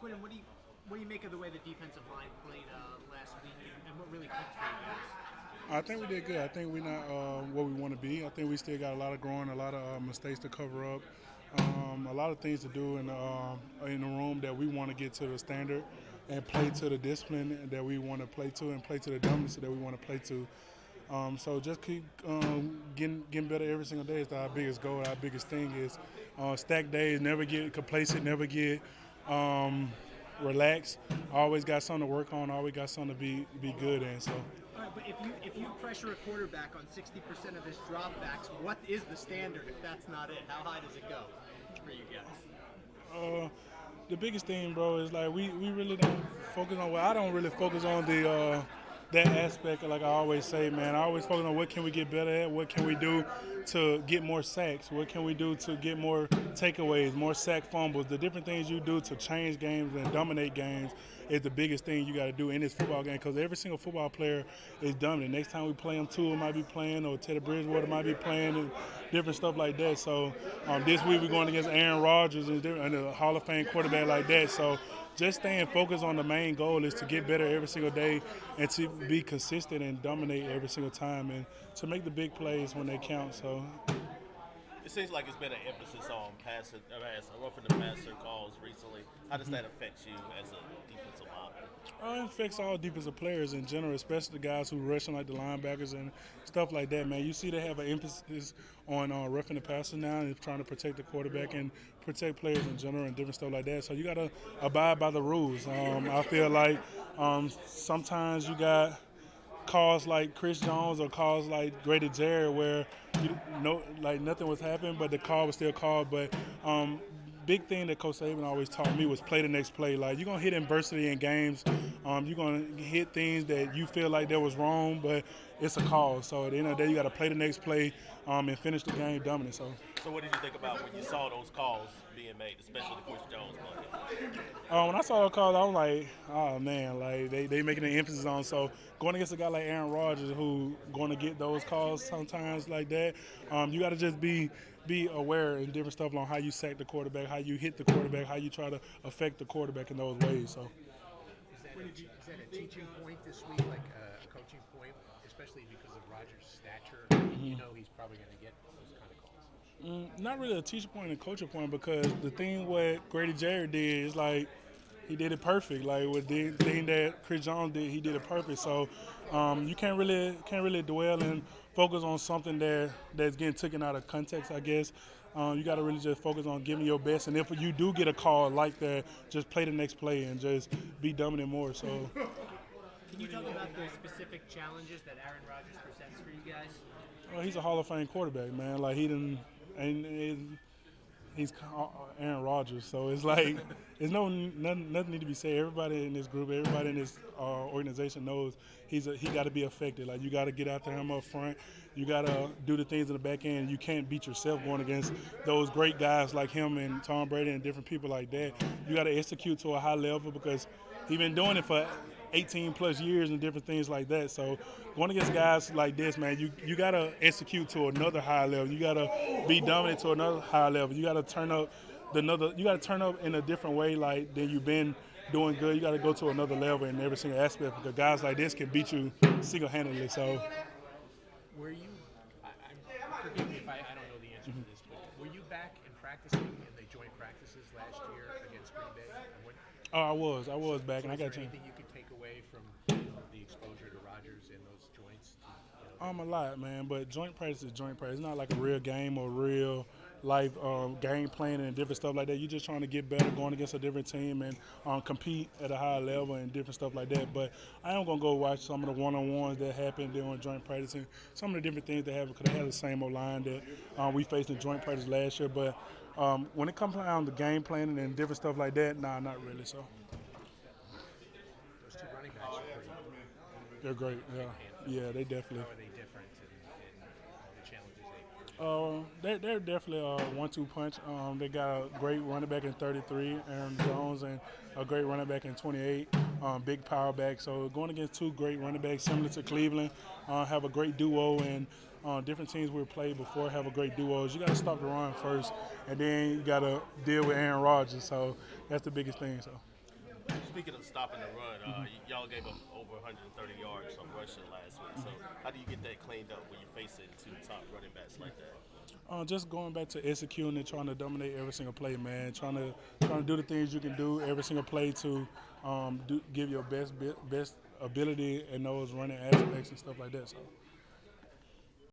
Quinnen, what do you make of the way the defensive line played last week, and what really clicked for you guys? I think we did good. I think we're not where we want to be. I think we still got a lot of growing, a lot of mistakes to cover up, a lot of things to do in the room that we want to get to the standard and play to the discipline that we want to play to and play to the dominance that we want to play to. So just keep getting better every single day is our biggest goal. Our biggest thing is stack days. Never get complacent. Never get relaxed. Always got something to work on. Always got something to be good in. So. All right, but if you pressure a quarterback on 60% of his dropbacks, what is the standard if that's not it? How high does it go for you guys? The biggest thing, bro, is like we really don't focus on. Well, I don't really focus on the that aspect. Like I always say, man, I always focus on what can we get better at. What can we do to get more sacks? What can we do to get more takeaways, more sack fumbles? The different things you do to change games and dominate games is the biggest thing you got to do in this football game, because every single football player is dominant. Next time we play them, Tua might be playing, or Teddy Bridgewater might be playing, and different stuff like that. So this week we're going against Aaron Rodgers and a Hall of Fame quarterback like that. So just staying focused on the main goal is to get better every single day and to be consistent and dominate every single time and to make the big plays when they count. So It seems like it's been an emphasis on roughing the passer calls recently. How does that affect you as a defensive lineman? It affects all defensive players in general, especially the guys who rushing like the linebackers and stuff like that, man. You see they have an emphasis on roughing the passer now and trying to protect the quarterback and protect players in general and different stuff like that. So you got to abide by the rules. I feel like sometimes you got calls like Chris Jones or calls like Grady Jarrett where like nothing was happening, but the call was still called. But big thing that Coach Saban always taught me was play the next play. Like you're gonna hit adversity in games, you're gonna hit things that you feel like that was wrong, but it's a call. So at the end of the day, you got to play the next play and finish the game dominant. So what did you think about when you saw those calls being made, especially the Chris Jones play? When I saw the calls, I was like, oh man, like they making an emphasis on. So going against a guy like Aaron Rodgers who going to get those calls sometimes like that, you got to just be aware and different stuff on how you sack the quarterback, how you hit the quarterback, how you try to affect the quarterback in those ways. So. Is that a teaching point this week, like a coaching point, especially because of Rodgers' stature? You know he's probably going to get those kind of calls. Not really a teacher point and coaching point, because the thing what Grady Jarrett did is like he did it perfect. Like with the thing that Chris Jones did, he did it perfect. So you can't really dwell and focus on something that's getting taken out of context, I guess. You got to really just focus on giving your best. And if you do get a call like that, just play the next play and just be dominant more. So. Can you talk about the specific challenges that Aaron Rodgers presents for you guys? Well, he's a Hall of Fame quarterback, man. Like he's Aaron Rodgers, so it's like there's nothing need to be said. Everybody in this group, everybody in this organization knows he got to be effective. Like you got to get out there him up front. You got to do the things in the back end. You can't beat yourself going against those great guys like him and Tom Brady and different people like that. You got to execute to a high level because he's been doing it for 18 plus years and different things like that. So going against guys like this, man, you got to execute to another high level. You got to be dominant to another high level. You got to turn up in a different way like than you've been doing good. You got to go to another level in every single aspect because guys like this can beat you single-handedly. So Were you, forgive me if I don't know the answer to this, but were you back and practicing in the joint practices last year against Green Bay? I was back, So and I is got there you. anything you could take away from the exposure to Rodgers in those joints? A lot, man. But joint practice is joint practice. It's not like a real game or real life game planning and different stuff like that. You're just trying to get better, going against a different team and compete at a high level and different stuff like that. But I am gonna go watch some of the one-on-ones that happened during joint practice and some of the different things that happen because they have the same old line that we faced in joint practice last year. But when it comes down to game planning and different stuff like that, nah, not really. So Those two running backs are pretty. they're great. Yeah, they definitely. How are they different in all the challenges they face? They're definitely a 1-2 punch. They got a great running back in 33, Aaron Jones, and a great running back in 28, big power back. So going against two great running backs, similar to Cleveland, have a great duo, and different teams we've played before have a great duos. You got to stop the run first, and then you got to deal with Aaron Rodgers. So that's the biggest thing. So. Speaking of stopping the run, y'all gave up over 130 yards on rushing last week. So how do you get that cleaned up when you're facing two top running backs like that? Just going back to executing and trying to dominate every single play, man. Trying to do the things you can do every single play to give your best ability in those running aspects and stuff like that. So